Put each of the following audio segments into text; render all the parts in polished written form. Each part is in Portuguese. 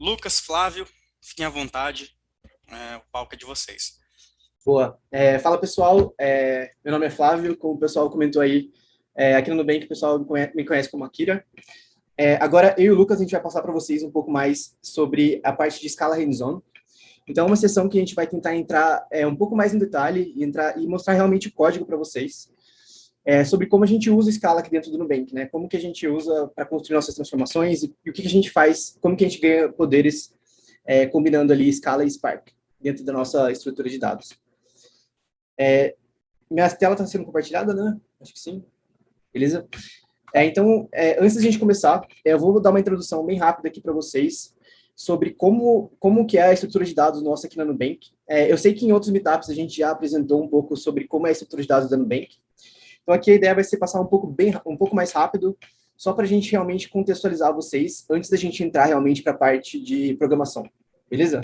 Lucas, Flávio, fiquem à vontade, o palco é de vocês. Boa. Fala, pessoal. Meu nome é Flávio, como o pessoal comentou aí, aqui no Nubank o pessoal me conhece como Akira. Agora, eu e o Lucas, a gente vai passar para vocês um pouco mais sobre a parte de escala hands-on. Então, é uma sessão que a gente vai tentar entrar um pouco mais em detalhe e mostrar realmente o código para vocês, sobre como a gente usa escala aqui dentro do Nubank, né? Como que a gente usa para construir nossas transformações e o que a gente faz, como que a gente ganha poderes combinando ali escala e Spark dentro da nossa estrutura de dados. Minha tela está sendo compartilhada, né? Acho que sim. Beleza? Então, antes da gente começar, eu vou dar uma introdução bem rápida aqui para vocês sobre como que é a estrutura de dados nossa aqui na Nubank. Eu sei que em outros meetups a gente já apresentou um pouco sobre como é a estrutura de dados da Nubank. Então, aqui a ideia vai ser passar um pouco mais rápido, só para a gente realmente contextualizar vocês antes da gente entrar realmente para a parte de programação. Beleza?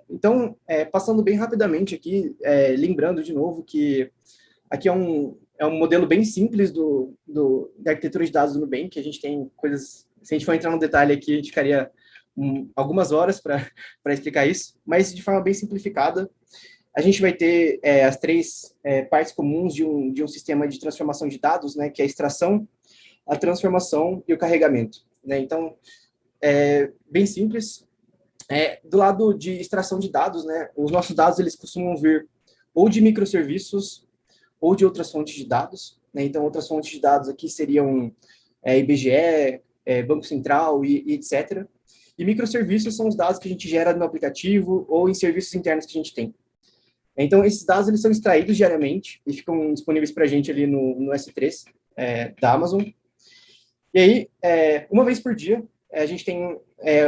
Então, passando bem rapidamente aqui, lembrando de novo que aqui é um modelo bem simples da arquitetura de dados do Nubank. A gente tem coisas, se a gente for entrar no detalhe aqui, a gente ficaria algumas horas para explicar isso, mas de forma bem simplificada. A gente vai ter as três partes comuns de um sistema de transformação de dados, né, que é a extração, a transformação e o carregamento. Né? Então, bem simples. Do lado de extração de dados, né, os nossos dados eles costumam vir ou de microserviços ou de outras fontes de dados. Né? Então, outras fontes de dados aqui seriam IBGE, Banco Central e etc. E microserviços são os dados que a gente gera no aplicativo ou em serviços internos que a gente tem. Então, esses dados eles são extraídos diariamente e ficam disponíveis para a gente ali no S3 da Amazon. E aí, uma vez por dia, a gente tem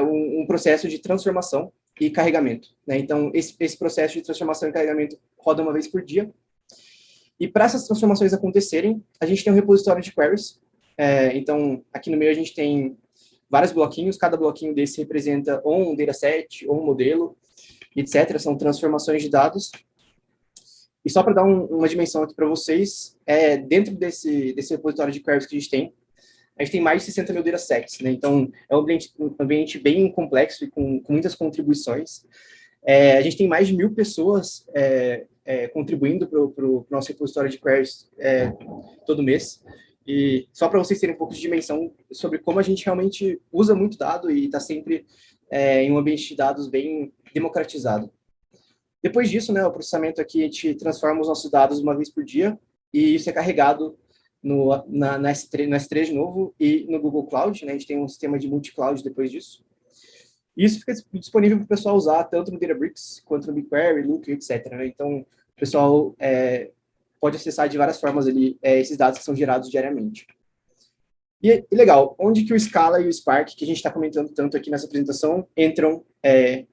um processo de transformação e carregamento. Né? Então, esse processo de transformação e carregamento roda uma vez por dia. E para essas transformações acontecerem, a gente tem um repositório de queries. Então, aqui no meio a gente tem vários bloquinhos, cada bloquinho desse representa ou um dataset, ou um modelo, etc. São transformações de dados. E só para dar uma dimensão aqui para vocês, dentro desse repositório de queries que a gente tem mais de 60 mil datasets, né? Então, é um ambiente bem complexo e com muitas contribuições. A gente tem mais de 1.000 pessoas contribuindo para o nosso repositório de queries todo mês. E só para vocês terem um pouco de dimensão sobre como a gente realmente usa muito dado e está sempre em um ambiente de dados bem democratizado. Depois disso, né, o processamento aqui, a gente transforma os nossos dados uma vez por dia e isso é carregado no S3 de novo e no Google Cloud, né, a gente tem um sistema de multi-cloud depois disso. E isso fica disponível para o pessoal usar tanto no Databricks quanto no BigQuery, Looker, etc. Né? Então, o pessoal pode acessar de várias formas ali esses dados que são gerados diariamente. E legal, onde que o Scala e o Spark, que a gente está comentando tanto aqui nessa apresentação, entram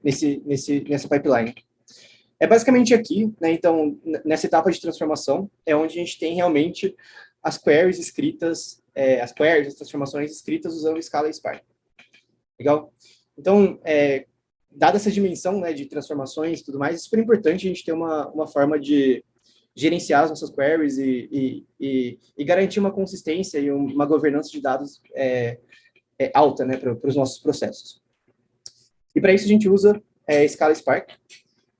nessa pipeline? Basicamente aqui, né, então, nessa etapa de transformação, é onde a gente tem realmente as queries escritas, as transformações escritas usando Scala e Spark. Legal? Então, dada essa dimensão, né, de transformações e tudo mais, é super importante a gente ter uma forma de gerenciar as nossas queries e garantir uma consistência e uma governança de dados alta, né, para os nossos processos. E para isso a gente usa Scala e Spark.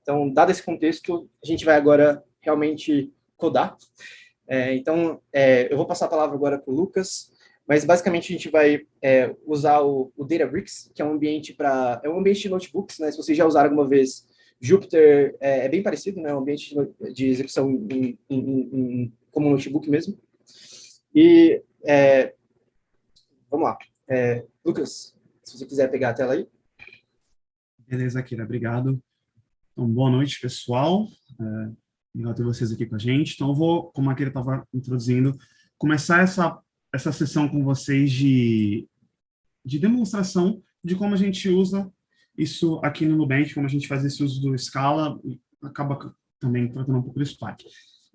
Então, dado esse contexto, a gente vai agora realmente codar. Então, eu vou passar a palavra agora para o Lucas, mas basicamente a gente vai usar o Databricks, que é um ambiente de notebooks, né? Se vocês já usaram alguma vez Jupyter, é bem parecido, né? Um ambiente de execução como um notebook mesmo. E vamos lá. Lucas, se você quiser pegar a tela aí. Beleza, Akira, obrigado. Então, boa noite, pessoal. Legal ter vocês aqui com a gente. Então, eu vou, como a Akira estava introduzindo, começar essa sessão com vocês de demonstração de como a gente usa isso aqui no Nubank, como a gente faz esse uso do Scala e acaba também tratando um pouco do Spark.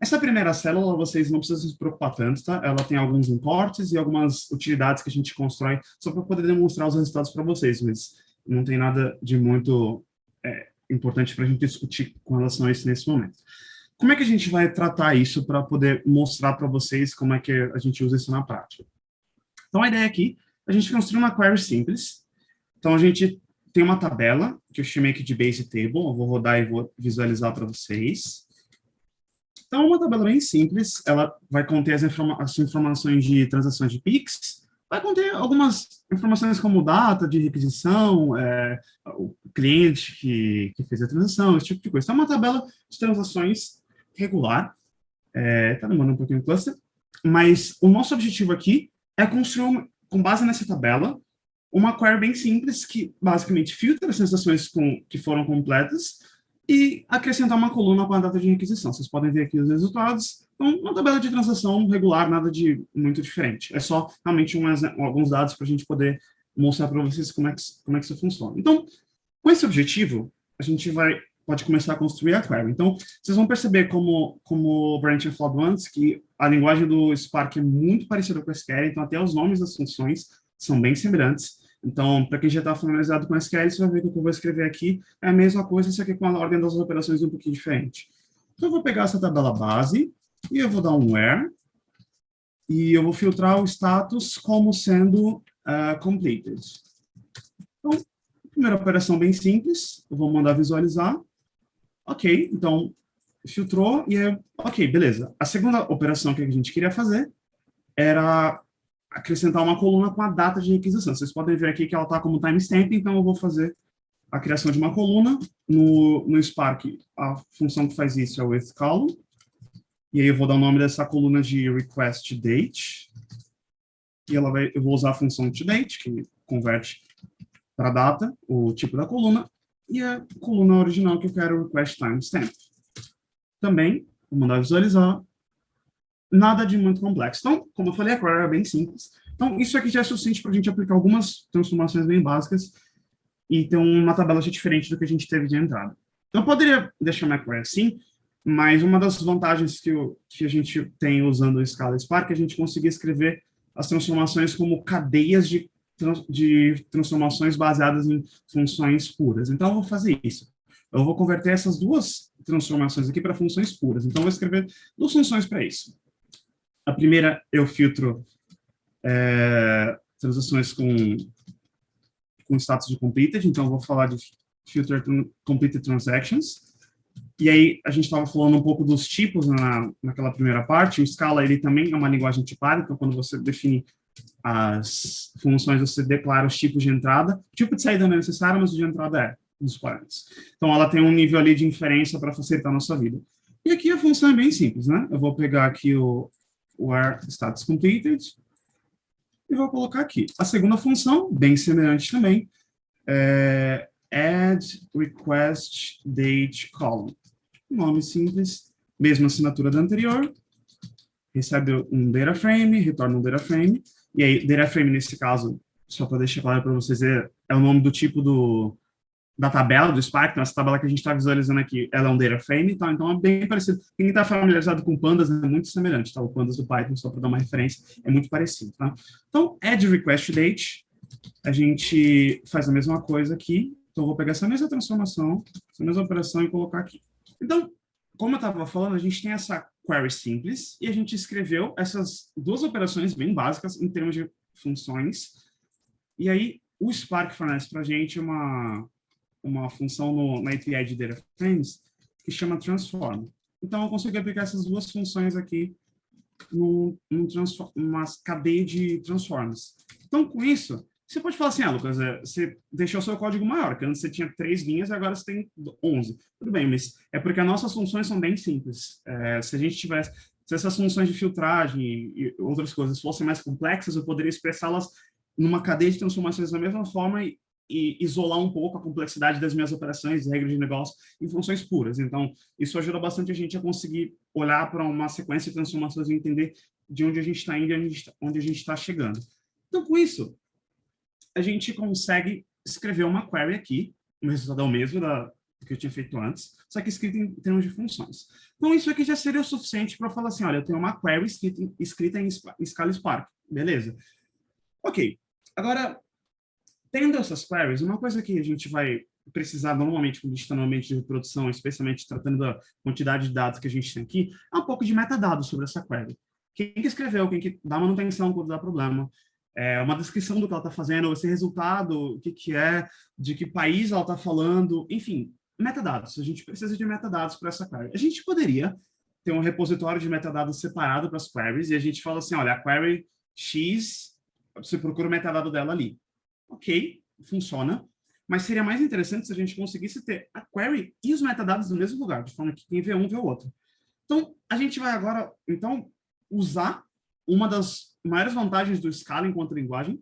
Essa primeira célula, vocês não precisam se preocupar tanto, tá? Ela tem alguns importes e algumas utilidades que a gente constrói só para poder demonstrar os resultados para vocês, mas não tem nada de muito importante para a gente discutir com relação a isso nesse momento. Como é que a gente vai tratar isso para poder mostrar para vocês como é que a gente usa isso na prática? Então, a ideia aqui, a gente construir uma query simples, Então, a gente tem uma tabela, que eu chamei aqui de Base Table, eu vou rodar e vou visualizar para vocês. Então, é uma tabela bem simples, ela vai conter as informações de transações de Pix, vai conter algumas informações como data de requisição, o cliente que fez a transação, esse tipo de coisa. Então, é uma tabela de transações regular, tá demorando um pouquinho o cluster, mas o nosso objetivo aqui é construir, com base nessa tabela, uma query bem simples que basicamente filtra as transações que foram completas e acrescentar uma coluna com a data de requisição. Vocês podem ver aqui os resultados. Então, uma tabela de transação regular, nada de muito diferente. É só realmente alguns dados para a gente poder mostrar para vocês como é que isso funciona. Então, com esse objetivo, a gente pode começar a construir a query. Então, vocês vão perceber como o Brent tinha falado antes, que a linguagem do Spark é muito parecida com o SQL, então até os nomes das funções são bem semelhantes. Então, para quem já está familiarizado com SQL, você vai ver que o que eu vou escrever aqui é a mesma coisa, só que com a ordem das operações um pouquinho diferente. Então, eu vou pegar essa tabela base e eu vou dar um where e eu vou filtrar o status como sendo completed. Então, primeira operação bem simples, eu vou mandar visualizar. Ok, então, filtrou e ok, beleza. A segunda operação que a gente queria fazer era acrescentar uma coluna com a data de requisição. Vocês podem ver aqui que ela está como timestamp, então eu vou fazer a criação de uma coluna. No Spark, a função que faz isso é o withColumn, e aí eu vou dar o nome dessa coluna de requestDate, e eu vou usar a função toDate, que converte para data o tipo da coluna, e a coluna original que eu quero requestTimestamp. Também, vou mandar visualizar. Nada de muito complexo. Então, como eu falei, a query é bem simples. Então, isso aqui já é suficiente para a gente aplicar algumas transformações bem básicas e ter uma tabela diferente do que a gente teve de entrada. Então, eu poderia deixar minha query assim, mas uma das vantagens que a gente tem usando o Scala Spark é a gente conseguir escrever as transformações como cadeias de transformações baseadas em funções puras. Então, eu vou fazer isso. Eu vou converter essas duas transformações aqui para funções puras. Então, eu vou escrever duas funções para isso. A primeira, eu filtro transações com status de completed, então eu vou falar de filter completed transactions. E aí, a gente estava falando um pouco dos tipos naquela primeira parte. O Scala, ele também é uma linguagem tipada, então quando você define as funções, você declara os tipos de entrada. O tipo de saída não é necessário, mas o de entrada é, dos parâmetros. Então, ela tem um nível ali de inferência para facilitar a nossa vida. E aqui a função é bem simples, né? Eu vou pegar aqui o where status completed e vou colocar aqui. A segunda função, bem semelhante também, é add request date column. Nome simples, mesma assinatura da anterior, recebe um data frame, retorna um data frame, e aí data frame nesse caso, só para deixar claro para vocês, é o nome do tipo da tabela do Spark. Então essa tabela que a gente está visualizando aqui, ela é um data frame, tá? Então é bem parecido. Quem está familiarizado com pandas é muito semelhante, tá? O pandas do Python, só para dar uma referência, é muito parecido, tá? Então, add request date, a gente faz a mesma coisa aqui. Então, eu vou pegar essa mesma transformação, essa mesma operação e colocar aqui. Então, como eu estava falando, a gente tem essa query simples e a gente escreveu essas duas operações bem básicas em termos de funções. E aí, o Spark fornece para a gente uma função na API de Data Frames que chama Transform. Então, eu consigo aplicar essas duas funções aqui numa cadeia de transforms. Então, com isso, você pode falar assim, Lucas, você deixou o seu código maior, que antes você tinha 3 linhas e agora você tem 11. Tudo bem, mas é porque as nossas funções são bem simples. Se essas funções de filtragem e outras coisas fossem mais complexas, eu poderia expressá-las numa cadeia de transformações da mesma forma e isolar um pouco a complexidade das minhas operações, regras de negócio em funções puras. Então, isso ajuda bastante a gente a conseguir olhar para uma sequência de transformações e entender de onde a gente está indo e onde a gente está chegando. Então, com isso, a gente consegue escrever uma query aqui, o resultado é o mesmo do que eu tinha feito antes, só que escrito em termos de funções. Então, isso aqui já seria o suficiente para falar assim, olha, eu tenho uma query escrita em Scala Spark. Beleza? Ok. Agora, tendo essas queries, uma coisa que a gente vai precisar normalmente quando a gente está no ambiente de reprodução, especialmente tratando da quantidade de dados que a gente tem aqui, é um pouco de metadados sobre essa query. Quem que escreveu, quem que dá manutenção quando dá problema, uma descrição do que ela está fazendo, esse resultado, o que, que é, de que país ela está falando, enfim, metadados. A gente precisa de metadados para essa query. A gente poderia ter um repositório de metadados separado para as queries e a gente fala assim, olha, a query X, você procura o metadado dela ali. Ok, funciona, mas seria mais interessante se a gente conseguisse ter a query e os metadados no mesmo lugar, de forma que quem vê um vê o outro. Então, a gente vai agora, usar uma das maiores vantagens do Scala enquanto linguagem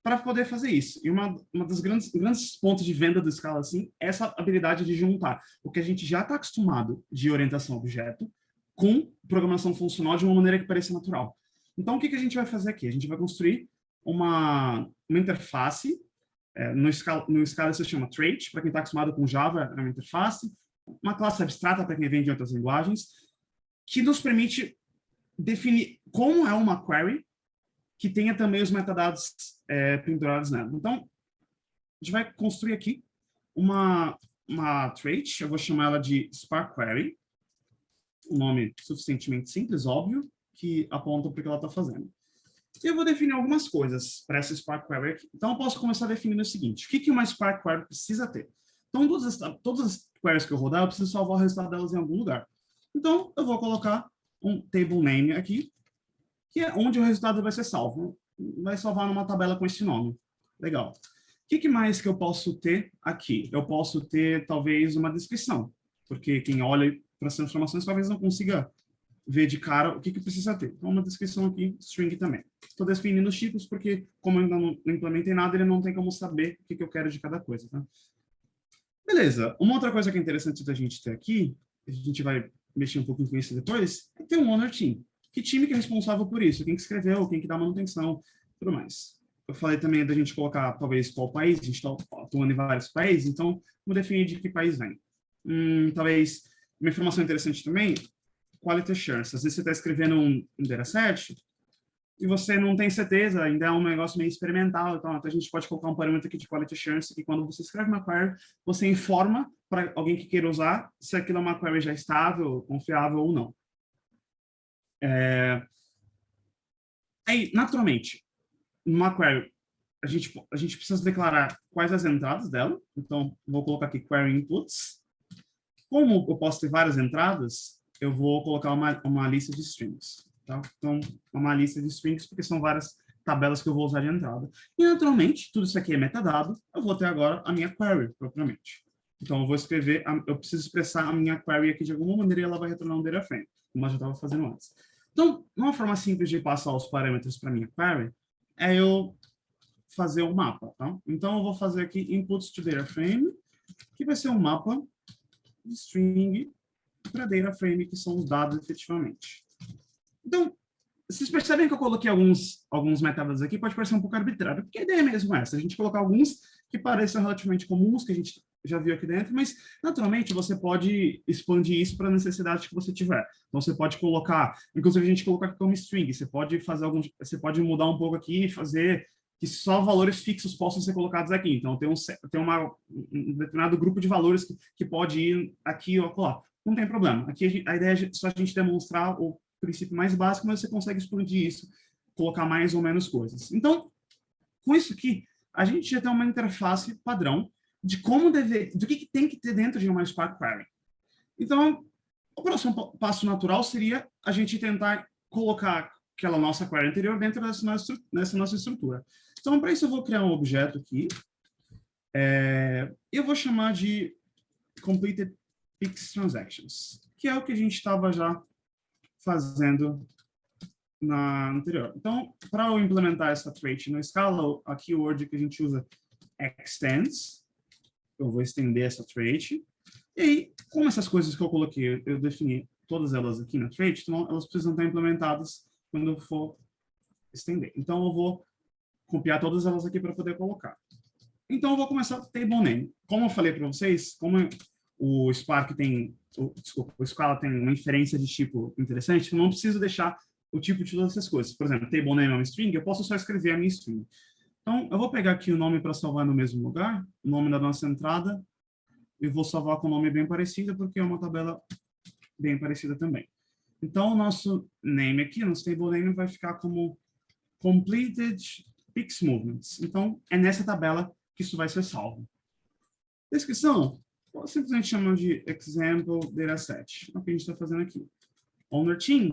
para poder fazer isso. E uma das grandes pontos de venda do Scala, assim, é essa habilidade de juntar o que a gente já está acostumado de orientação a objeto com programação funcional de uma maneira que pareça natural. Então, o que a gente vai fazer aqui? A gente vai construir uma interface, no Scala isso se chama trait, para quem está acostumado com Java, é uma interface, uma classe abstrata para quem vem de outras linguagens, que nos permite definir como é uma query que tenha também os metadados pendurados nela. Então, a gente vai construir aqui uma trait, eu vou chamar ela de Spark Query, um nome suficientemente simples, óbvio, que aponta para o que ela está fazendo. E eu vou definir algumas coisas para essa Spark Query aqui. Então, eu posso começar definindo o seguinte, o que uma Spark Query precisa ter? Então, todas as queries que eu rodar, eu preciso salvar o resultado delas em algum lugar. Então, eu vou colocar um table name aqui, que é onde o resultado vai ser salvo. Vai salvar numa tabela com esse nome. Legal. O que mais que eu posso ter aqui? Eu posso ter, talvez, uma descrição, porque quem olha para as transformações talvez não consiga ver de cara o que precisa ter. Então, uma descrição aqui, string também. Estou definindo os tipos, porque como eu ainda não implementei nada, ele não tem como saber o que eu quero de cada coisa. Tá? Beleza. Uma outra coisa que é interessante da gente ter aqui, a gente vai mexer um pouquinho com isso depois, é ter um owner team. Que time que é responsável por isso? Quem que escreveu, quem que dá manutenção, tudo mais. Eu falei também da gente colocar, talvez, qual país, a gente está atuando em vários países, então, vamos definir de que país vem. Talvez, uma informação interessante também, quality assurance. Às vezes você está escrevendo um dataset e você não tem certeza, ainda é um negócio meio experimental, então a gente pode colocar um parâmetro aqui de quality assurance, que quando você escreve uma query, você informa para alguém que queira usar se aquilo é uma query já estável, confiável ou não. Aí, naturalmente, numa query, a gente precisa declarar quais as entradas dela. Então, vou colocar aqui query inputs. Como eu posso ter várias entradas, eu vou colocar uma lista de strings. Tá? Então, uma lista de strings, porque são várias tabelas que eu vou usar de entrada. E, naturalmente, tudo isso aqui é metadado. Eu vou ter agora a minha query, propriamente. Então, eu vou escrever, eu preciso expressar a minha query aqui de alguma maneira e ela vai retornar um data frame, como eu já estava fazendo antes. Então, uma forma simples de passar os parâmetros para a minha query é eu fazer um mapa. Tá? Então, eu vou fazer aqui inputs to data frame, que vai ser um mapa de string para data frame, que são os dados efetivamente. Então, vocês percebem que eu coloquei alguns metadados aqui, pode parecer um pouco arbitrário, porque a ideia é mesmo essa, a gente colocar alguns que pareçam relativamente comuns, que a gente já viu aqui dentro, mas, naturalmente, você pode expandir isso para a necessidade que você tiver. Então, você pode colocar, inclusive, a gente colocou aqui como string, você pode mudar um pouco aqui e fazer que só valores fixos possam ser colocados aqui. Então, tem um determinado grupo de valores que pode ir aqui ou acolá. Não tem problema. Aqui a ideia é só a gente demonstrar o princípio mais básico, mas você consegue expandir isso, colocar mais ou menos coisas. Então, com isso aqui, a gente já tem uma interface padrão de do que tem que ter dentro de uma Spark Query. Então, o próximo passo natural seria a gente tentar colocar aquela nossa query anterior dentro dessa nossa estrutura. Então, para isso, eu vou criar um objeto aqui. Eu vou chamar de Completed Pix Transactions, que é o que a gente estava já fazendo na anterior. Então, para eu implementar essa trait no Scala, a keyword que a gente usa é extends. Eu vou estender essa trait. E aí, como essas coisas que eu coloquei, eu defini todas elas aqui na trait, então elas precisam estar implementadas quando eu for estender. Então, eu vou copiar todas elas aqui para poder colocar. Então, eu vou começar o table name. Como eu falei para vocês, como o Spark o Scala tem uma inferência de tipo interessante, eu não preciso deixar o tipo de todas essas coisas. Por exemplo, table name é uma string, eu posso só escrever a minha string. Então, eu vou pegar aqui o nome para salvar no mesmo lugar, o nome da nossa entrada, e vou salvar com um nome bem parecido, porque é uma tabela bem parecida também. Então, o nosso name aqui, nosso table name, vai ficar como completed Pix Movements. Então, é nessa tabela que isso vai ser salvo. Descrição, eu simplesmente chama de Example Dataset. É o que a gente está fazendo aqui. Owner Team,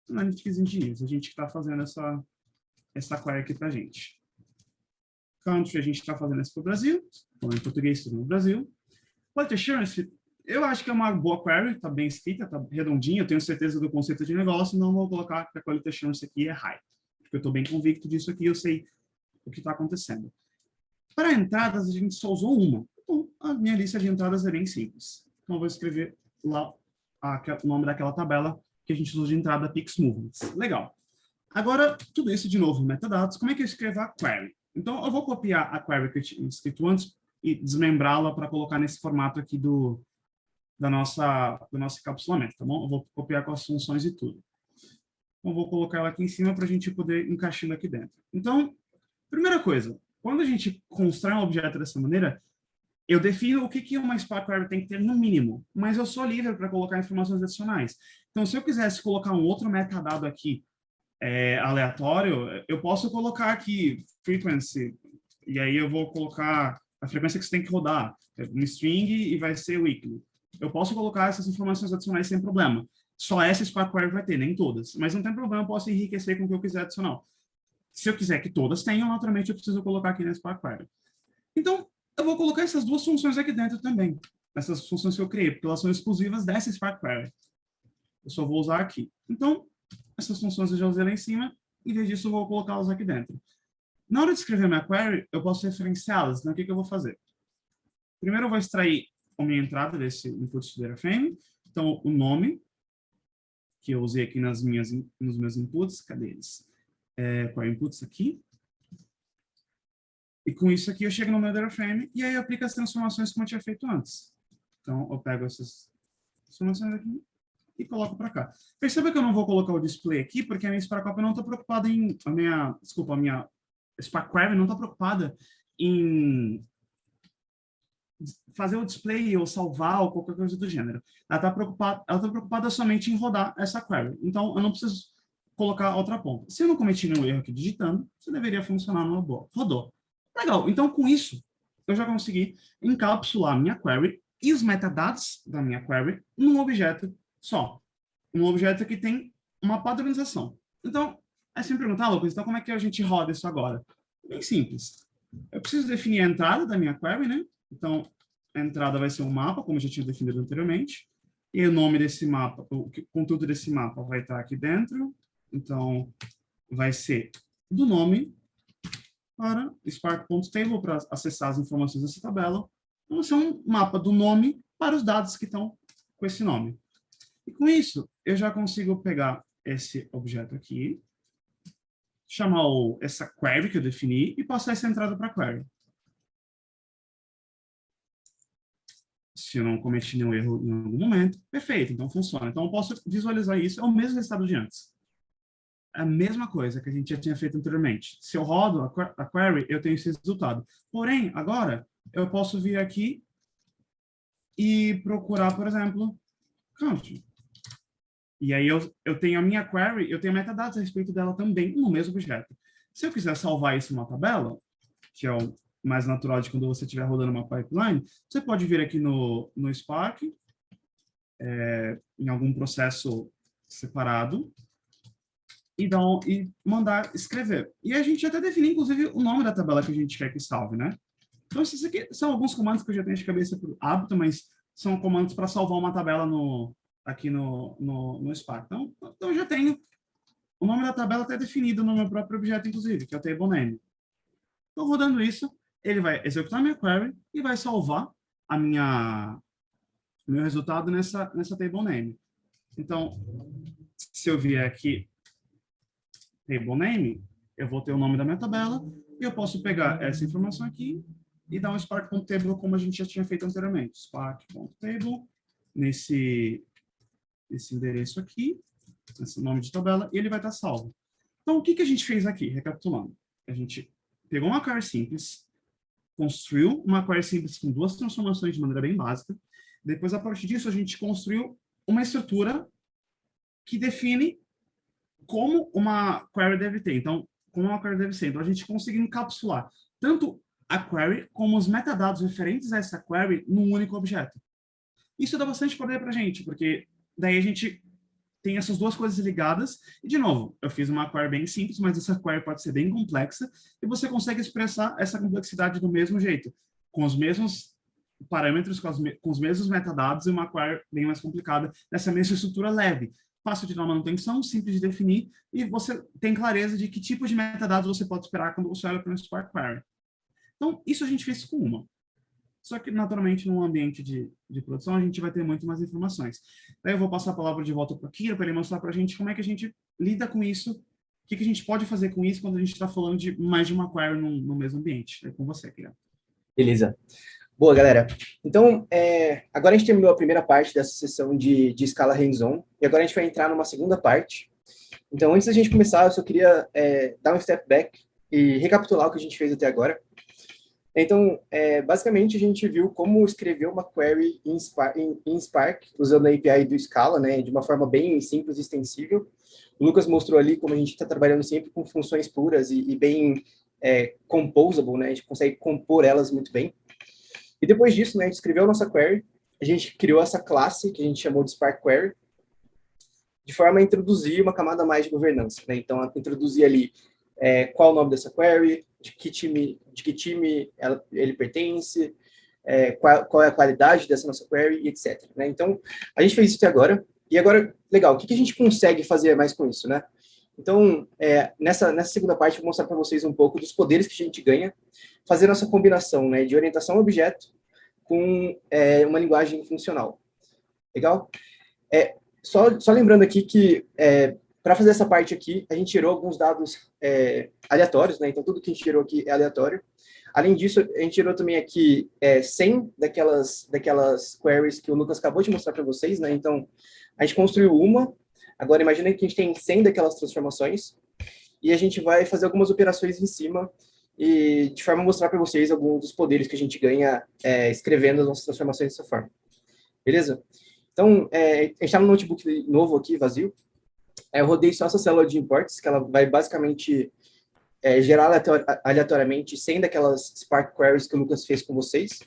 Analytics Engineers, a gente que está fazendo essa query aqui para a gente. Country, a gente está fazendo isso para o Brasil, então em português, tudo no Brasil. Quality Assurance, eu acho que é uma boa query, está bem escrita, está redondinha, eu tenho certeza do conceito de negócio, não vou colocar que a Quality Assurance aqui é high, porque eu estou bem convicto disso aqui, eu sei o que está acontecendo. Para entradas, a gente só usou uma. Então, a minha lista de entradas é bem simples. Então, eu vou escrever lá o nome daquela tabela que a gente usa de entrada Pix Movements. Legal. Agora, tudo isso de novo, metadados. Como é que eu escrevo a query? Então, eu vou copiar a query que eu tinha escrito antes e desmembrá-la para colocar nesse formato aqui do nosso encapsulamento, tá bom? Eu vou copiar com as funções e tudo. Então, eu vou colocar ela aqui em cima para a gente poder encaixando aqui dentro. Então, primeira coisa, quando a gente constrói um objeto dessa maneira, eu defino o que uma Spark Query tem que ter no mínimo, mas eu sou livre para colocar informações adicionais. Então, se eu quisesse colocar um outro metadado aqui, aleatório, eu posso colocar aqui frequency, e aí eu vou colocar a frequência que você tem que rodar, um string e vai ser weekly. Eu posso colocar essas informações adicionais sem problema. Só essa Spark Query vai ter, nem todas. Mas não tem problema, eu posso enriquecer com o que eu quiser adicional. Se eu quiser que todas tenham, naturalmente eu preciso colocar aqui na Spark Query. Então, eu vou colocar essas duas funções aqui dentro também. Essas funções que eu criei, porque elas são exclusivas dessa Spark Query. Eu só vou usar aqui. Então, essas funções eu já usei lá em cima, em vez disso eu vou colocá-las aqui dentro. Na hora de escrever minha query, eu posso referenciá-las. Então, o que eu vou fazer? Primeiro eu vou extrair a minha entrada desse input data frame. Então, o nome, que eu usei aqui nos meus inputs, cadê eles? Query inputs aqui. E com isso aqui eu chego no meu data frame e aí eu aplico as transformações como eu tinha feito antes. Então, eu pego essas transformações aqui e coloco para cá. Perceba que eu não vou colocar o display aqui, porque a minha Spark Copy não está preocupada em... A minha Spark Query não está preocupada em fazer o display ou salvar ou qualquer coisa do gênero. Ela está preocupada somente em rodar essa query. Então, eu não preciso colocar outra ponta. Se eu não cometi nenhum erro aqui digitando, isso deveria funcionar no robô. Rodou. Legal. Então, com isso, eu já consegui encapsular a minha query e os metadados da minha query num objeto só. Um objeto que tem uma padronização. Então, é sempre perguntar, Lucas, então como é que a gente roda isso agora? Bem simples. Eu preciso definir a entrada da minha query, né? Então, a entrada vai ser um mapa, como eu já tinha definido anteriormente. E o nome desse mapa, o conteúdo desse mapa vai estar aqui dentro. Então, vai ser do nome para spark.table para acessar as informações dessa tabela. Então, vai ser um mapa do nome para os dados que estão com esse nome. E com isso, eu já consigo pegar esse objeto aqui, chamar essa query que eu defini e passar essa entrada para a query. Se eu não cometi nenhum erro em algum momento, perfeito, então funciona. Então eu posso visualizar isso, é o mesmo resultado de antes. É a mesma coisa que a gente já tinha feito anteriormente. Se eu rodo a query, eu tenho esse resultado. Porém, agora, eu posso vir aqui e procurar, por exemplo, country. E aí eu tenho a minha query, eu tenho metadados a respeito dela também no mesmo objeto. Se eu quiser salvar isso numa tabela, que é o mais natural de quando você estiver rodando uma pipeline, você pode vir aqui no Spark, em algum processo separado, e mandar escrever. E a gente até define, inclusive, o nome da tabela que a gente quer que salve, né? Então, esses aqui são alguns comandos que eu já tenho de cabeça por hábito, mas são comandos para salvar uma tabela aqui no Spark. Então, eu já tenho o nome da tabela até definido no meu próprio objeto, inclusive, que é o table name. Então, rodando isso, ele vai executar a minha query e vai salvar o meu resultado nessa table name. Então, se eu vier aqui, table name, eu vou ter o nome da minha tabela e eu posso pegar essa informação aqui e dar um spark.table como a gente já tinha feito anteriormente. Spark.table, nesse endereço aqui, esse nome de tabela, e ele vai estar salvo. Então, o que a gente fez aqui? Recapitulando. A gente pegou uma query simples, construiu uma query simples com duas transformações de maneira bem básica. Depois, a partir disso, a gente construiu uma estrutura que define como uma query deve ter. Então, como uma query deve ser. Então, a gente consegue encapsular tanto a query como os metadados referentes a essa query num único objeto. Isso dá bastante poder para a gente, porque daí a gente tem essas duas coisas ligadas. E, de novo, eu fiz uma query bem simples, mas essa query pode ser bem complexa, e você consegue expressar essa complexidade do mesmo jeito, com os mesmos parâmetros, com os mesmos metadados, e uma query bem mais complicada, nessa mesma estrutura leve. Fácil de dar manutenção, simples de definir, e você tem clareza de que tipo de metadados você pode esperar quando você olha para um Spark Query. Então, isso a gente fez com uma. Só que, naturalmente, num ambiente de produção, a gente vai ter muito mais informações. Daí eu vou passar a palavra de volta para o Kira, para ele mostrar para a gente como é que a gente lida com isso, o que a gente pode fazer com isso quando a gente está falando de mais de uma query no mesmo ambiente. É com você, Kira. Beleza. Boa, galera. Então, agora a gente terminou a primeira parte dessa sessão de escala hands-on, e agora a gente vai entrar numa segunda parte. Então, antes da gente começar, eu só queria dar um step back e recapitular o que a gente fez até agora. Então, basicamente, a gente viu como escrever uma query em Spark, usando a API do Scala, né, de uma forma bem simples e extensível. O Lucas mostrou ali como a gente está trabalhando sempre com funções puras e bem composable, né, a gente consegue compor elas muito bem. E depois disso, né, a gente escreveu a nossa query, a gente criou essa classe, que a gente chamou de Spark Query, de forma a introduzir uma camada mais de governança, né? Então, introduzir ali qual o nome dessa query, de que time ele pertence, qual é a qualidade dessa nossa query, etc. Né? Então, a gente fez isso até agora. E agora, legal, o que a gente consegue fazer mais com isso, né? Então, nessa segunda parte, eu vou mostrar para vocês um pouco dos poderes que a gente ganha fazendo essa combinação, né, de orientação a objeto com uma linguagem funcional. Legal? Só lembrando aqui que, para fazer essa parte aqui, a gente tirou alguns dados aleatórios, né? Então, tudo que a gente tirou aqui é aleatório. Além disso, a gente tirou também aqui 100 daquelas queries que o Lucas acabou de mostrar para vocês, né? Então, a gente construiu uma. Agora, imagina que a gente tem 100 daquelas transformações e a gente vai fazer algumas operações em cima e de forma a mostrar para vocês alguns dos poderes que a gente ganha escrevendo as nossas transformações dessa forma. Beleza? Então, a gente está no notebook novo aqui, vazio. Eu rodei só essa célula de imports, que ela vai basicamente gerar aleatoriamente 100 daquelas Spark Queries que o Lucas fez com vocês.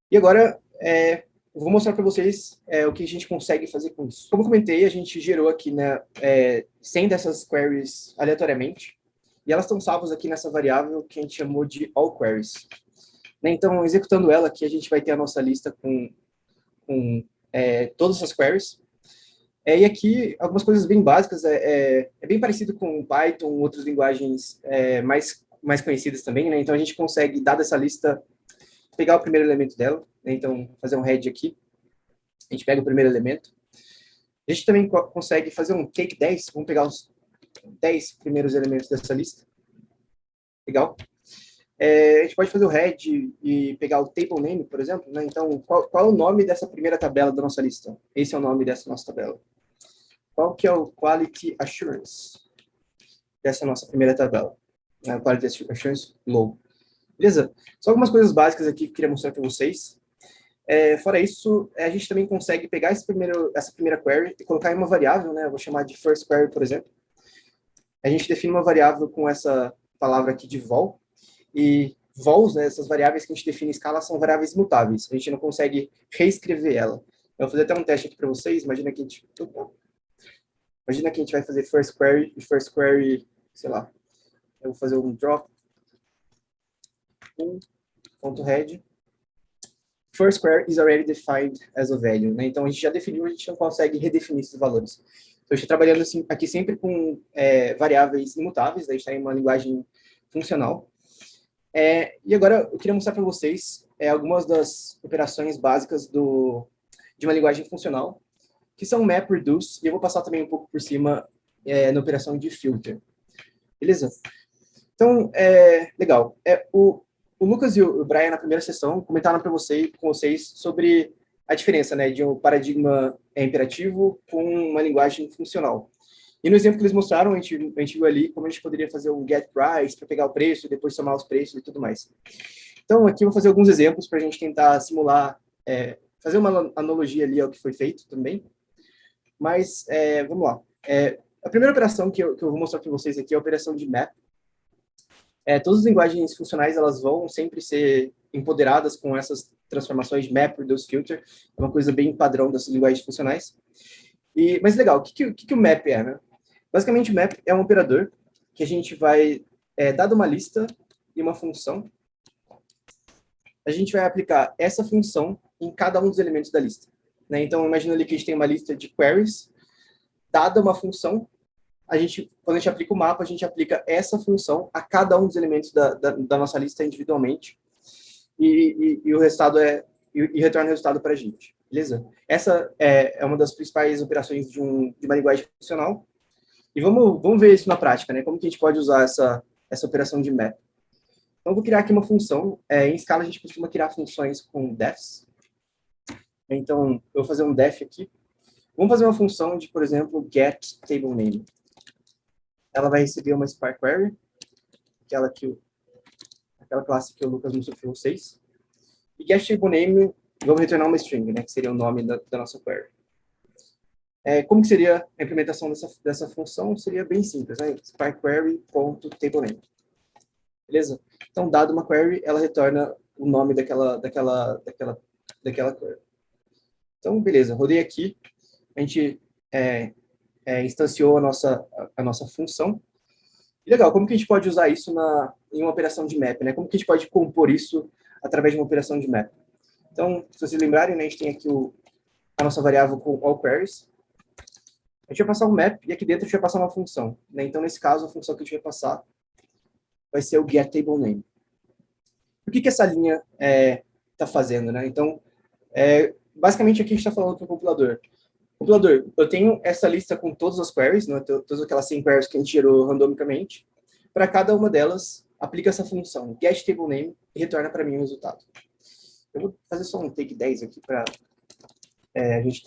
E agora, eu vou mostrar para vocês o que a gente consegue fazer com isso. Como eu comentei, a gente gerou aqui, né, 100 dessas queries aleatoriamente, e elas estão salvas aqui nessa variável que a gente chamou de all queries. Né, então, executando ela aqui, a gente vai ter a nossa lista com todas essas queries. E aqui, algumas coisas bem básicas, é bem parecido com Python, outras linguagens mais conhecidas também, né? Então, a gente consegue, dada essa lista, pegar o primeiro elemento dela, né? Então, fazer um head aqui. A gente pega o primeiro elemento. A gente também consegue fazer um take 10, vamos pegar os 10 primeiros elementos dessa lista. Legal? A gente pode fazer o head e pegar o table name, por exemplo, né? Então, qual é o nome dessa primeira tabela da nossa lista? Esse é o nome dessa nossa tabela. Qual que é o Quality Assurance dessa nossa primeira tabela? Quality Assurance Low. Beleza? Só algumas coisas básicas aqui que eu queria mostrar para vocês. Fora isso, a gente também consegue pegar essa primeira query e colocar em uma variável, né? Eu vou chamar de first query, por exemplo. A gente define uma variável com essa palavra aqui de vol. E vols, né, essas variáveis que a gente define em escala, são variáveis imutáveis. A gente não consegue reescrever ela. Eu vou fazer até um teste aqui para vocês. Imagina que a gente vai fazer first query e first query, sei lá, eu vou fazer um drop, .head. First query is already defined as a value, né? Então, a gente já definiu, a gente não consegue redefinir esses valores. Então, a gente está trabalhando assim, aqui sempre com variáveis imutáveis, né? A gente está em uma linguagem funcional. E agora, eu queria mostrar para vocês algumas das operações básicas de uma linguagem funcional, que são map, reduce, e eu vou passar também um pouco por cima na operação de filter. Beleza? Então, legal. O Lucas e o Brian, na primeira sessão, comentaram com vocês sobre a diferença, né, de um paradigma imperativo com uma linguagem funcional. E no exemplo que eles mostraram, a gente viu ali como a gente poderia fazer um get price para pegar o preço e depois somar os preços e tudo mais. Então, aqui eu vou fazer alguns exemplos para a gente tentar simular, fazer uma analogia ali ao que foi feito também. Mas, vamos lá. A primeira operação que eu vou mostrar para vocês aqui é a operação de map. Todas as linguagens funcionais, elas vão sempre ser empoderadas com essas transformações de map, reduce, filter. É uma coisa bem padrão dessas linguagens funcionais. Mas legal, o que o map é, né? Basicamente, o map é um operador que a gente vai, dada uma lista e uma função, a gente vai aplicar essa função em cada um dos elementos da lista. Né? Então, imagina ali que a gente tem uma lista de queries, dada uma função, quando a gente aplica o mapa, a gente aplica essa função a cada um dos elementos da nossa lista individualmente, e o resultado e retorna o resultado para a gente, beleza? Essa é uma das principais operações de uma linguagem funcional, e vamos ver isso na prática, né? Como que a gente pode usar essa operação de map. Então, eu vou criar aqui uma função, em escala a gente costuma criar funções com defs, então, eu vou fazer um def aqui, vamos fazer uma função de, por exemplo, getTableName. Ela vai receber uma Spark Query, aquela classe que o Lucas mostrou para vocês. E getTableName, vamos retornar uma string, né, que seria o nome da nossa query. Como que seria a implementação dessa função? Seria bem simples, né? Spark Query.TableName. Beleza? Então, dado uma query, ela retorna o nome daquela query. Então, beleza, rodei aqui, a gente instanciou a nossa função. E legal, como que a gente pode usar isso em uma operação de map, né? Como que a gente pode compor isso através de uma operação de map? Então, se vocês lembrarem, né, a gente tem aqui a nossa variável com all queries. A gente vai passar um map e aqui dentro a gente vai passar uma função. Né? Então, nesse caso, a função que a gente vai passar vai ser o getTableName. O que essa linha está fazendo, né? Então, basicamente aqui a gente está falando para o compilador. Compilador, eu tenho essa lista com todas as queries, né? Todas aquelas 100 queries que a gente gerou randomicamente. Para cada uma delas, aplica essa função getTableName e retorna para mim o resultado. Eu vou fazer só um take 10 aqui para a gente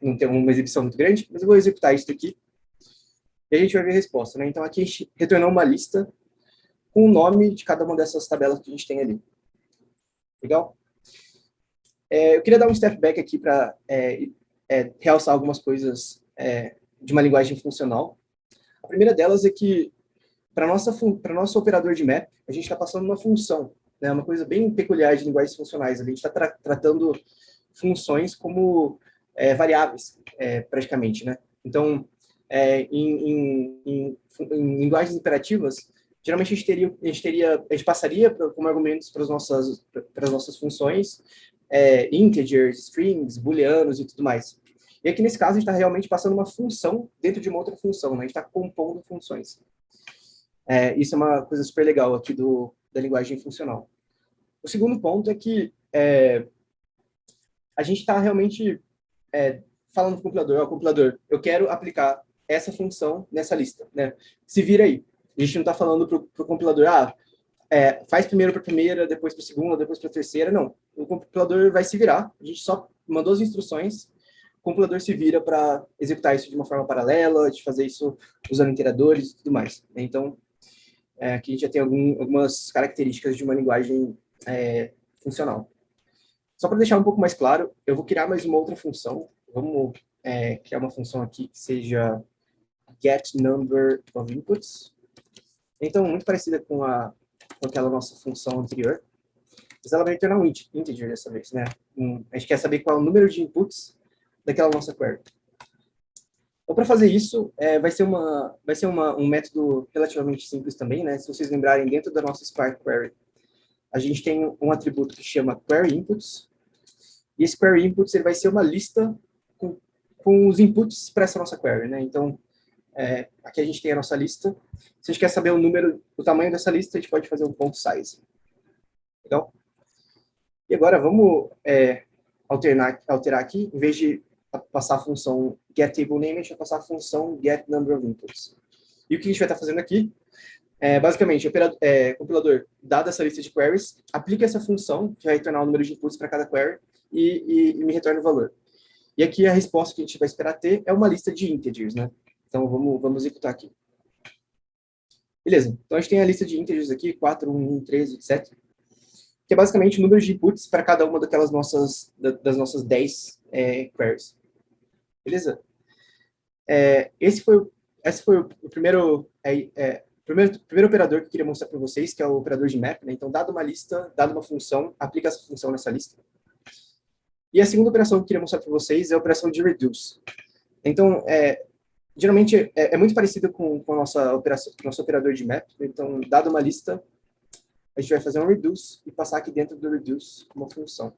não ter uma exibição muito grande, mas eu vou executar isso aqui e a gente vai ver a resposta. Né? Então, aqui a gente retornou uma lista com o nome de cada uma dessas tabelas que a gente tem ali. Legal? Eu queria dar um step back aqui para realçar algumas coisas de uma linguagem funcional. A primeira delas é que, para nosso operador de map, a gente está passando uma função, né? Uma coisa bem peculiar de linguagens funcionais. A gente está tratando funções como variáveis, praticamente. Né? Então, em linguagens imperativas, geralmente a gente passaria como argumentos para as nossas funções integers, strings, booleanos e tudo mais. E aqui nesse caso a gente está realmente passando uma função dentro de uma outra função, né? A gente está compondo funções. Isso é uma coisa super legal aqui da linguagem funcional. O segundo ponto é que a gente está realmente falando para o compilador, compilador, eu quero aplicar essa função nessa lista, né? Se vira aí. A gente não está falando para o compilador, faz primeiro para a primeira, depois para a segunda, depois para a terceira. Não. O compilador vai se virar. A gente só mandou as instruções. O compilador se vira para executar isso de uma forma paralela, de fazer isso usando iteradores e tudo mais. Então, aqui a gente já tem algumas características de uma linguagem funcional. Só para deixar um pouco mais claro, eu vou criar mais uma outra função. Vamos criar uma função aqui que seja getNumberOfInputs. Então, muito parecida com aquela nossa função anterior, mas ela vai retornar um integer dessa vez, né? A gente quer saber qual é o número de inputs daquela nossa query. Então, para fazer isso, vai ser um método relativamente simples também, né? Se vocês lembrarem, dentro da nossa Spark Query, a gente tem um atributo que chama QueryInputs, e esse QueryInputs ele vai ser uma lista com os inputs para essa nossa query, né? Então, aqui a gente tem a nossa lista. Se a gente quer saber o tamanho dessa lista, a gente pode fazer um ponto size. Legal? E agora vamos alterar aqui, em vez de passar a função getTableName, a gente vai passar a função getNumberOfInputs. E o que a gente vai estar fazendo aqui, basicamente, compilador, dada essa lista de queries, aplica essa função, que vai retornar o número de inputs para cada query, e me retorna o valor. E aqui a resposta que a gente vai esperar ter é uma lista de integers, né? Então, vamos executar aqui. Beleza. Então, a gente tem a lista de integers aqui, 4, 1, 1, 13, etc. Que é basicamente o número de inputs para cada uma das nossas 10 queries. Beleza? Esse foi esse foi o primeiro operador que eu queria mostrar para vocês, que é o operador de map, né? Então, dado uma lista, dado uma função, aplica essa função nessa lista. E a segunda operação que eu queria mostrar para vocês é a operação de reduce. Então, geralmente é muito parecido com a nossa operação, com o nosso operador de map. Então, dado uma lista, a gente vai fazer um reduce e passar aqui dentro do reduce uma função.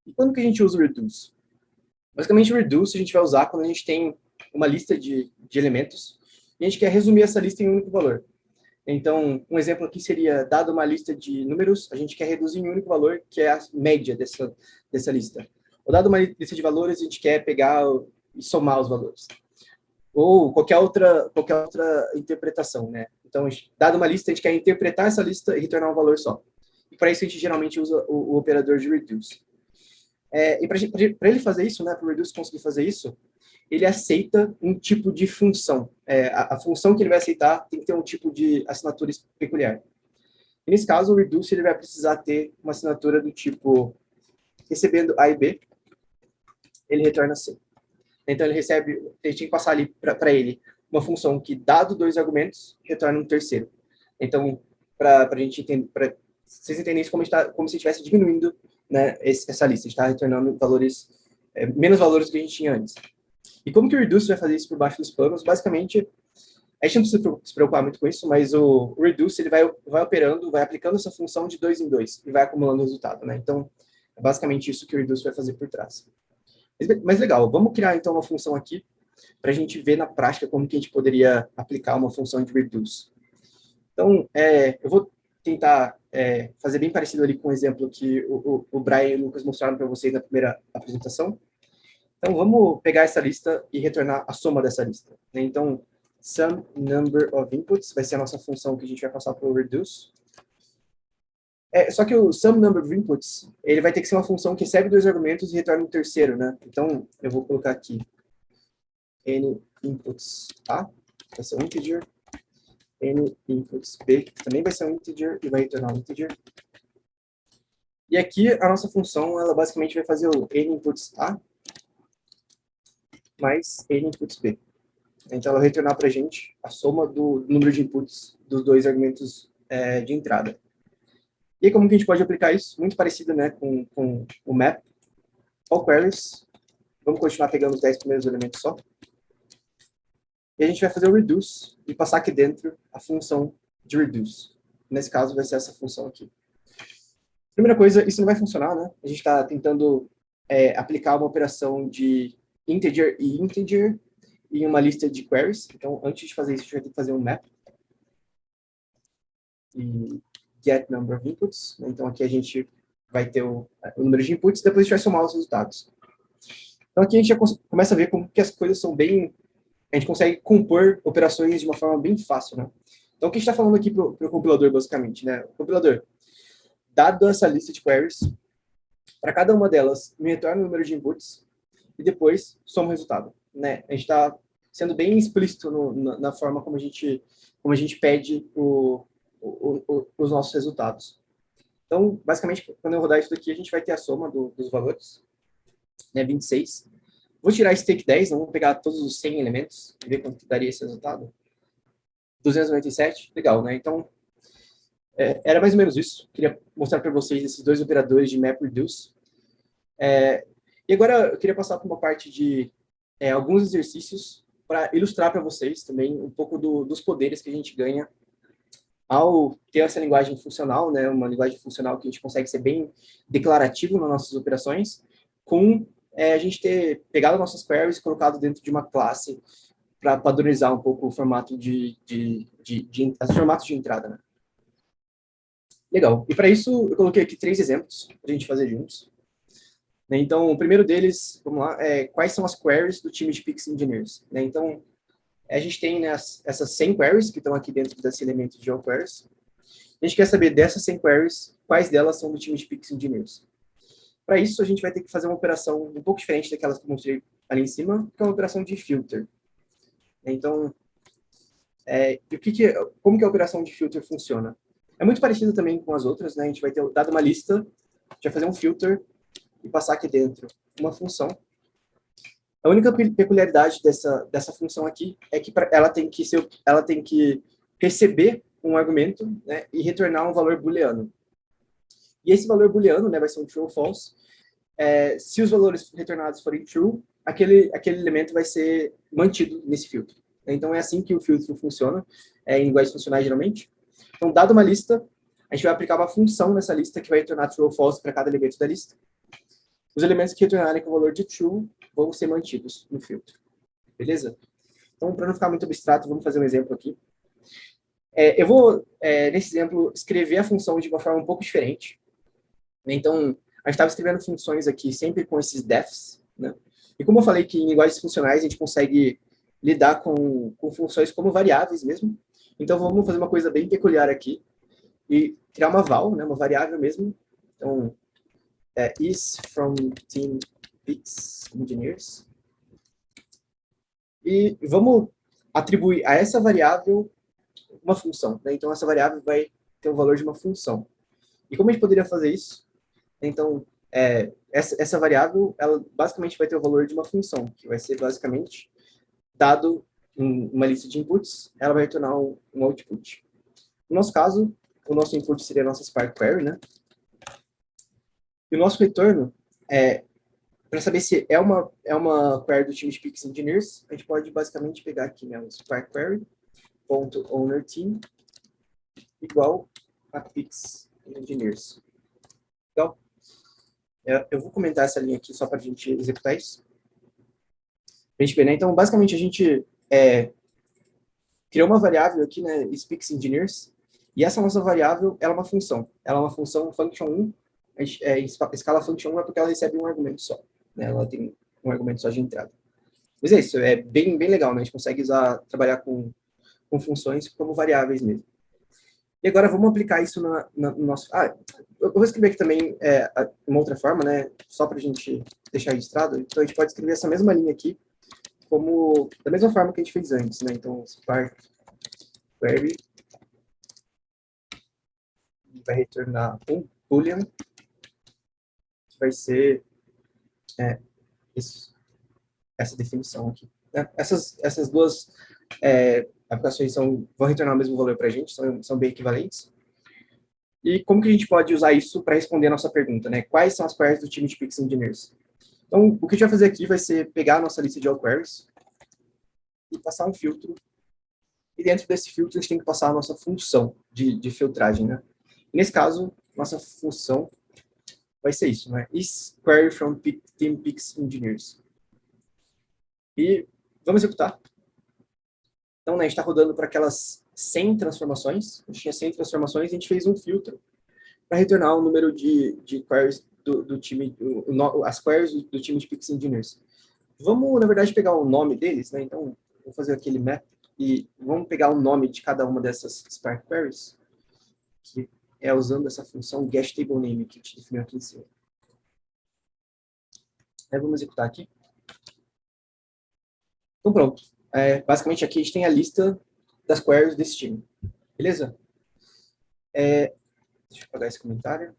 E quando que a gente usa o reduce? Basicamente, o reduce a gente vai usar quando a gente tem uma lista de elementos e a gente quer resumir essa lista em um único valor. Então, um exemplo aqui seria, dado uma lista de números, a gente quer reduzir em um único valor, que é a média dessa lista. Ou dado uma lista de valores, a gente quer pegar e somar os valores. Ou qualquer outra interpretação, né? Então, dado uma lista, a gente quer interpretar essa lista e retornar um valor só. E para isso a gente geralmente usa o operador de reduce. E para ele fazer isso, né, para o reduce conseguir fazer isso, ele aceita um tipo de função. A função que ele vai aceitar tem que ter um tipo de assinatura peculiar. E nesse caso, o reduce ele vai precisar ter uma assinatura do tipo recebendo A e B, ele retorna C. Então, a gente tem que passar ali para ele uma função que, dado 2 argumentos, retorna um terceiro. Então, para a gente entender, para vocês entenderem isso como se estivesse diminuindo, né, essa lista, está retornando valores, menos valores que a gente tinha antes. E como que o reduce vai fazer isso por baixo dos panos? Basicamente, a gente não precisa se preocupar muito com isso, mas o reduce ele vai operando, vai aplicando essa função de 2 em 2 e vai acumulando o resultado, né? Então, é basicamente isso que o reduce vai fazer por trás. Mas legal, vamos criar então uma função aqui para a gente ver na prática como que a gente poderia aplicar uma função de reduce. Então, eu vou tentar fazer bem parecido ali com o exemplo que o Brian e o Lucas mostraram para vocês na primeira apresentação. Então, vamos pegar essa lista e retornar a soma dessa lista. Então, sum number of inputs vai ser a nossa função que a gente vai passar para o reduce. Só que o sum number of inputs, ele vai ter que ser uma função que recebe 2 argumentos e retorna um terceiro, né? Então, eu vou colocar aqui n inputs A, vai ser um integer, n inputs B, que também vai ser um integer e vai retornar um integer. E aqui, a nossa função, ela basicamente vai fazer o n inputs A mais n inputs B. Então, ela vai retornar para a gente a soma do número de inputs dos 2 argumentos de entrada. E aí, como que a gente pode aplicar isso? Muito parecido, né, com o map. All queries. Vamos continuar pegando os 10 primeiros elementos só. E a gente vai fazer o reduce e passar aqui dentro a função de reduce. Nesse caso, vai ser essa função aqui. Primeira coisa, isso não vai funcionar, né? A gente está tentando aplicar uma operação de integer e integer em uma lista de queries. Então, antes de fazer isso, a gente vai ter que fazer um map. E get number of inputs. Então, aqui a gente vai ter o número de inputs, depois a gente vai somar os resultados. Então, aqui a gente já começa a ver como que as coisas são bem... A gente consegue compor operações de uma forma bem fácil, né? Então, o que a gente está falando aqui para o compilador, basicamente, né? O compilador, dado essa lista de queries, para cada uma delas, me retorna o número de inputs e depois soma o resultado, né? A gente está sendo bem explícito na forma como a gente pede os nossos resultados. Então, basicamente, quando eu rodar isso daqui, a gente vai ter a soma dos valores, né, 26. Vou tirar esse take 10, vamos pegar todos os 100 elementos e ver quanto daria esse resultado. 297, legal, né? Então, era mais ou menos isso. Queria mostrar para vocês esses 2 operadores de MapReduce. E agora eu queria passar para uma parte de alguns exercícios para ilustrar para vocês também um pouco dos poderes que a gente ganha ao ter essa linguagem funcional, né, uma linguagem funcional que a gente consegue ser bem declarativo nas nossas operações, com a gente ter pegado nossas queries e colocado dentro de uma classe para padronizar um pouco o formato os formatos de entrada, né? Legal. E para isso, eu coloquei aqui 3 exemplos para a gente fazer juntos. Então, o primeiro deles, vamos lá, quais são as queries do time de Pix Engineers, né? Então, a gente tem, né, essas 100 queries que estão aqui dentro desse elemento de all queries. A gente quer saber dessas 100 queries, quais delas são do time de Pix Engineers. Para isso, a gente vai ter que fazer uma operação um pouco diferente daquelas que eu mostrei ali em cima, que é uma operação de filter. Então, como que a operação de filter funciona? É muito parecido também com as outras, né? A gente vai ter, dado uma lista, a gente vai fazer um filter e passar aqui dentro uma função A única peculiaridade dessa função aqui é que ela tem que receber um argumento, né, e retornar um valor booleano. E esse valor booleano, né, vai ser um true ou false. Se os valores retornados forem true, aquele elemento vai ser mantido nesse filtro. Então, é assim que o filtro funciona, em linguagens funcionais, geralmente. Então, dada uma lista, a gente vai aplicar uma função nessa lista que vai retornar true ou false para cada elemento da lista. Os elementos que retornarem com o valor de true vão ser mantidos no filtro. Beleza? Então, para não ficar muito abstrato, vamos fazer um exemplo aqui. Eu vou, nesse exemplo, escrever a função de uma forma um pouco diferente. Então, a gente estava escrevendo funções aqui sempre com esses defs, né? E como eu falei que em linguagens funcionais a gente consegue lidar com funções como variáveis mesmo, então vamos fazer uma coisa bem peculiar aqui e criar uma val, né, uma variável mesmo. Então, is from team Pix Engineers. E vamos atribuir a essa variável uma função, né? Então, essa variável vai ter o valor de uma função. E como a gente poderia fazer isso? Então, essa variável, ela basicamente vai ter o valor de uma função, que vai ser basicamente dado uma lista de inputs, ela vai retornar um output. No nosso caso, o nosso input seria a nossa Spark Query, né? E o nosso retorno, para saber se é uma query do time de Pix Engineers, a gente pode basicamente pegar aqui, né, o Spark Query.ownerTeam igual a Pix Engineers. Então, eu vou comentar essa linha aqui só para a gente executar isso. Pra gente ver, né? Então, basicamente, a gente criou uma variável aqui, né, Pix Engineers, e essa nossa variável, ela é uma função. Ela é uma função function1, escala function1 é porque ela recebe um argumento só, né? Ela tem um argumento só de entrada. Mas é isso, é bem legal, né? A gente consegue trabalhar com funções como variáveis mesmo. E agora vamos aplicar isso no nosso... eu vou escrever aqui também uma outra forma, né? Só para a gente deixar registrado. Então, a gente pode escrever essa mesma linha aqui, da mesma forma que a gente fez antes, né? Então, Spark Query vai retornar um boolean, que vai ser essa definição aqui. Né? Essas duas aplicações vão retornar o mesmo valor para a gente, são bem equivalentes. E como que a gente pode usar isso para responder a nossa pergunta, né? Quais são as queries do time de Pix Engineers? Então, o que a gente vai fazer aqui vai ser pegar a nossa lista de all queries e passar um filtro. E dentro desse filtro, a gente tem que passar a nossa função de filtragem, né? E nesse caso, nossa função vai ser isso, né? Is query from team Pix Engineers. E vamos executar. Então, né, a gente está rodando para aquelas 100 transformações. A gente tinha 100 transformações e a gente fez um filtro para retornar o número de queries do time, as queries do time de Pix Engineers. Vamos, na verdade, pegar o nome deles, né? Então, vou fazer aquele map e vamos pegar o nome de cada uma dessas Spark Queries, que é usando essa função getTableName que a gente definiu aqui em cima. Vamos executar aqui. Então, pronto. Basicamente, aqui a gente tem a lista das queries desse time. Beleza? Deixa eu apagar esse comentário.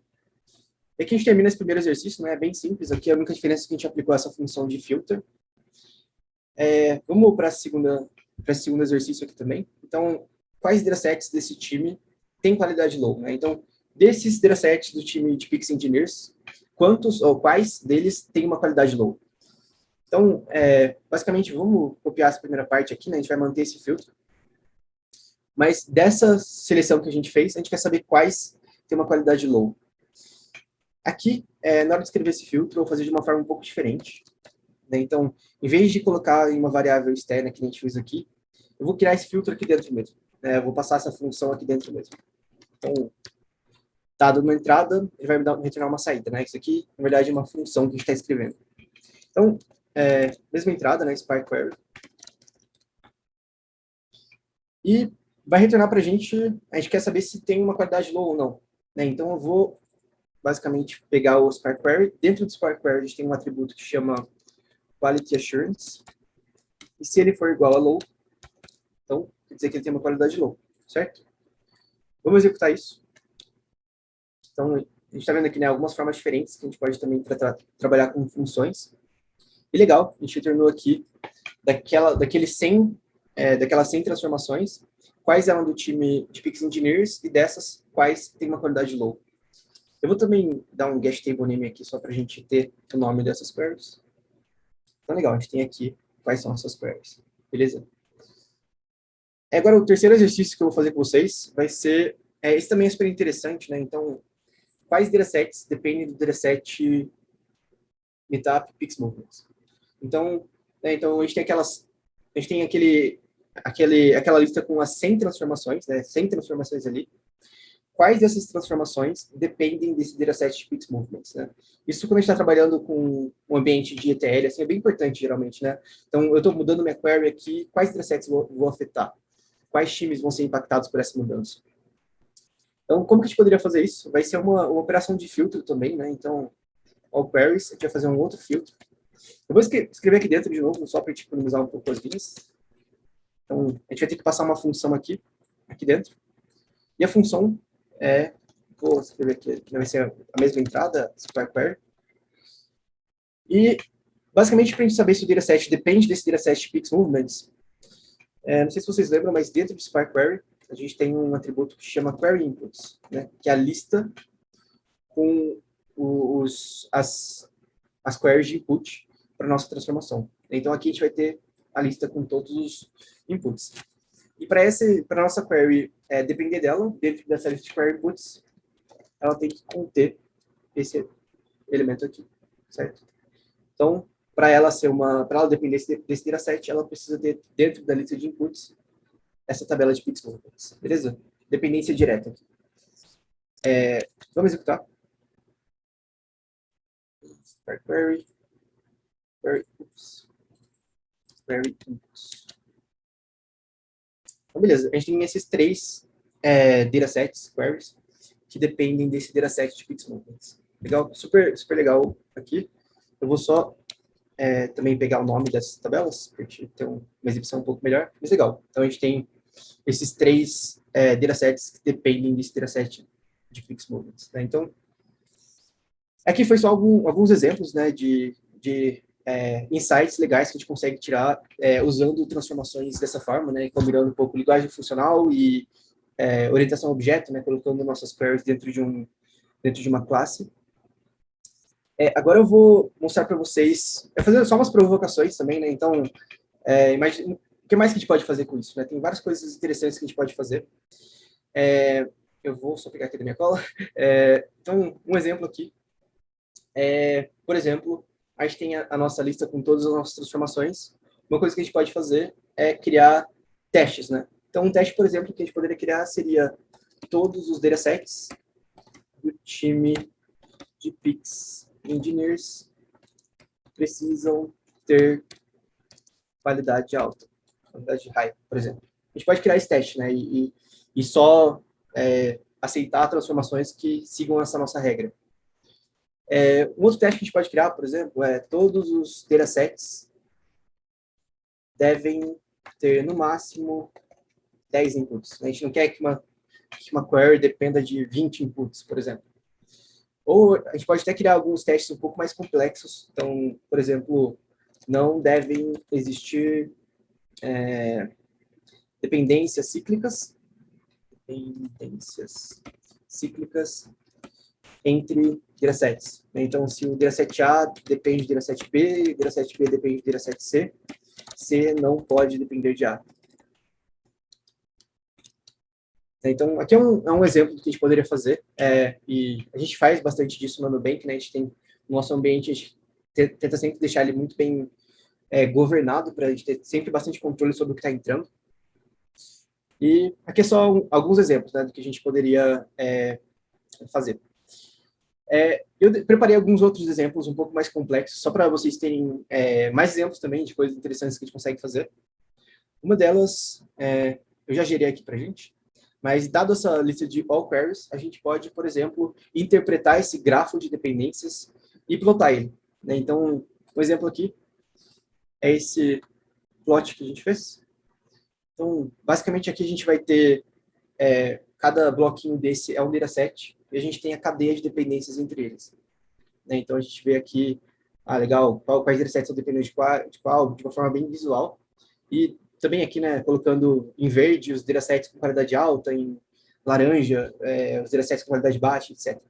E aqui a gente termina esse primeiro exercício, né? É bem simples. Aqui a única diferença é que a gente aplicou essa função de filter. Vamos para esse segundo exercício aqui também. Então, quais datasets desse time têm qualidade low, né? Então, desses datasets do time de Pix Engineers, quantos ou quais deles têm uma qualidade low? Então, basicamente, vamos copiar essa primeira parte aqui, né? A gente vai manter esse filtro. Mas dessa seleção que a gente fez, a gente quer saber quais têm uma qualidade low. Aqui, na hora de escrever esse filtro, eu vou fazer de uma forma um pouco diferente. Né? Então, em vez de colocar em uma variável externa que a gente fez aqui, eu vou criar esse filtro aqui dentro mesmo. Eu vou passar essa função aqui dentro mesmo. Então, dado uma entrada, ele vai me retornar uma saída. Né? Isso aqui, na verdade, é uma função que a gente está escrevendo. Então, mesma entrada, né? Spark Query. E vai retornar para a gente quer saber se tem uma qualidade low ou não. Né? Então, eu vou, basicamente, pegar o Spark Query. Dentro do Spark Query, a gente tem um atributo que chama Quality Assurance. E se ele for igual a low, então, quer dizer que ele tem uma qualidade low, certo? Vamos executar isso. Então, a gente está vendo aqui, né, algumas formas diferentes que a gente pode também trabalhar com funções. E legal, a gente retornou aqui daquelas 100 transformações, quais eram do time de Pix Engineers e dessas, quais tem uma qualidade low. Eu vou também dar um get table name aqui, só para a gente ter o nome dessas queries. Então, legal, a gente tem aqui quais são essas queries. Beleza? Agora, o terceiro exercício que eu vou fazer com vocês vai ser... esse também é super interessante, né? Então, quais datasets dependem do dataset Meetup Pix Movements? Então, então a gente tem aquela lista com as 100 transformações, né? 100 transformações ali. Quais dessas transformações dependem desse dataset de Pix Movements, né? Isso quando a gente está trabalhando com um ambiente de ETL, assim, é bem importante, geralmente, né? Então, eu estou mudando minha query aqui, quais datasets vou afetar? Quais times vão ser impactados por essa mudança? Então, como que a gente poderia fazer isso? Vai ser uma operação de filtro também, né? Então, all queries, a gente vai fazer um outro filtro. Eu vou escrever aqui dentro de novo, só para economizar um pouco as linhas. Então, a gente vai ter que passar uma função aqui dentro. E a função vou escrever aqui, que vai ser a mesma entrada, Spark Query. E, basicamente, para a gente saber se o dataset depende desse dataset de Pix Movements, não sei se vocês lembram, mas dentro do Spark Query, a gente tem um atributo que chama Query Inputs, né, que é a lista com as queries de input para nossa transformação. Então, aqui a gente vai ter a lista com todos os inputs. E para a nossa query depender dela, dentro dessa lista de query inputs, ela tem que conter esse elemento aqui, certo? Então, para ela depender desse dataset, ela precisa ter dentro da lista de inputs essa tabela de Pix Movements, beleza? Dependência direta aqui. Vamos executar. Start query inputs. Então, beleza. A gente tem esses 3 datasets, queries, que dependem desse dataset de Pix Movements. Legal? Super, super legal aqui. Eu vou só também pegar o nome dessas tabelas, para a gente ter uma exibição um pouco melhor. Mas legal. Então, a gente tem esses 3 datasets que dependem desse dataset de Pix Movements. Né? Então, aqui foi só alguns exemplos, né, de insights legais que a gente consegue tirar usando transformações dessa forma, né, combinando um pouco linguagem funcional e orientação a objeto, né, colocando nossas queries dentro de uma classe. Agora eu vou mostrar para vocês, fazendo só umas provocações também, né, então, imagine, o que mais que a gente pode fazer com isso? Né? Tem várias coisas interessantes que a gente pode fazer. Eu vou só pegar aqui da minha cola. Então, um exemplo aqui. Por exemplo, a gente tem a nossa lista com todas as nossas transformações. Uma coisa que a gente pode fazer é criar testes, né? Então, um teste, por exemplo, que a gente poderia criar seria todos os datasets do time de Pix Engineers precisam ter qualidade alta, qualidade high, por exemplo. A gente pode criar esse teste, né? E só aceitar transformações que sigam essa nossa regra. Um outro teste que a gente pode criar, por exemplo, todos os datasets devem ter, no máximo, 10 inputs. A gente não quer que uma query dependa de 20 inputs, por exemplo. Ou a gente pode até criar alguns testes um pouco mais complexos. Então, por exemplo, não devem existir dependências cíclicas entre datasets. Então, se o dataset A depende do dataset B, o dataset B depende do dataset C, C não pode depender de A. Então, aqui é um exemplo do que a gente poderia fazer, e a gente faz bastante disso no Nubank, né? A gente tem no nosso ambiente, a gente tenta sempre deixar ele muito bem governado, para a gente ter sempre bastante controle sobre o que está entrando. E aqui é só alguns exemplos, né, do que a gente poderia fazer. Eu preparei alguns outros exemplos um pouco mais complexos, só para vocês terem mais exemplos também de coisas interessantes que a gente consegue fazer. Uma delas, eu já gerei aqui para a gente, mas dado essa lista de all queries, a gente pode, por exemplo, interpretar esse grafo de dependências e plotar ele. Né? Então, um exemplo aqui é esse plot que a gente fez. Então, basicamente aqui a gente vai ter cada bloquinho desse é um dataset, e a gente tem a cadeia de dependências entre eles. Né? Então, a gente vê aqui Legal, quais datasets são dependentes de uma forma bem visual. E também aqui, né, colocando em verde os datasets com qualidade alta, em laranja, os datasets com qualidade baixa, etc.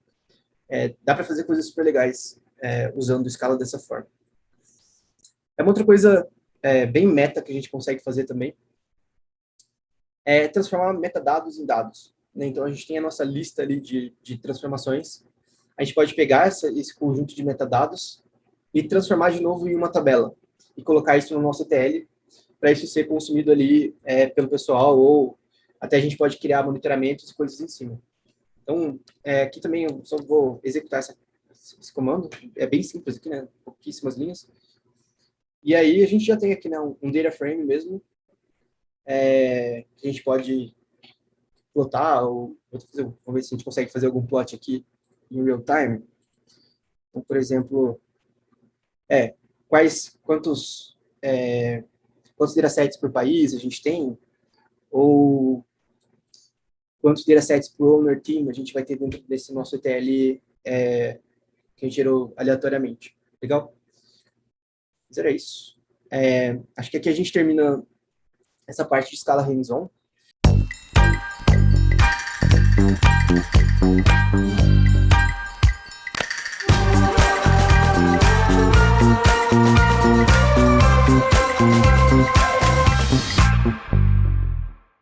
Dá para fazer coisas super legais usando escala dessa forma. É uma outra coisa bem meta que a gente consegue fazer também, é transformar metadados em dados, né? Então, a gente tem a nossa lista ali de transformações. A gente pode pegar esse conjunto de metadados e transformar de novo em uma tabela e colocar isso no nosso ETL para isso ser consumido ali pelo pessoal, ou até a gente pode criar monitoramentos e coisas em cima. Então, aqui também eu só vou executar esse comando. É bem simples aqui, né? Pouquíssimas linhas. E aí a gente já tem aqui, né, um data frame mesmo, que a gente pode plotar, ou vamos ver se a gente consegue fazer algum plot aqui em real time. Então, por exemplo, quantos datasets por país a gente tem, ou quantos datasets por owner team a gente vai ter dentro desse nosso ETL que a gente gerou aleatoriamente. Legal? Mas era isso. Acho que aqui a gente termina essa parte de escala hands-on.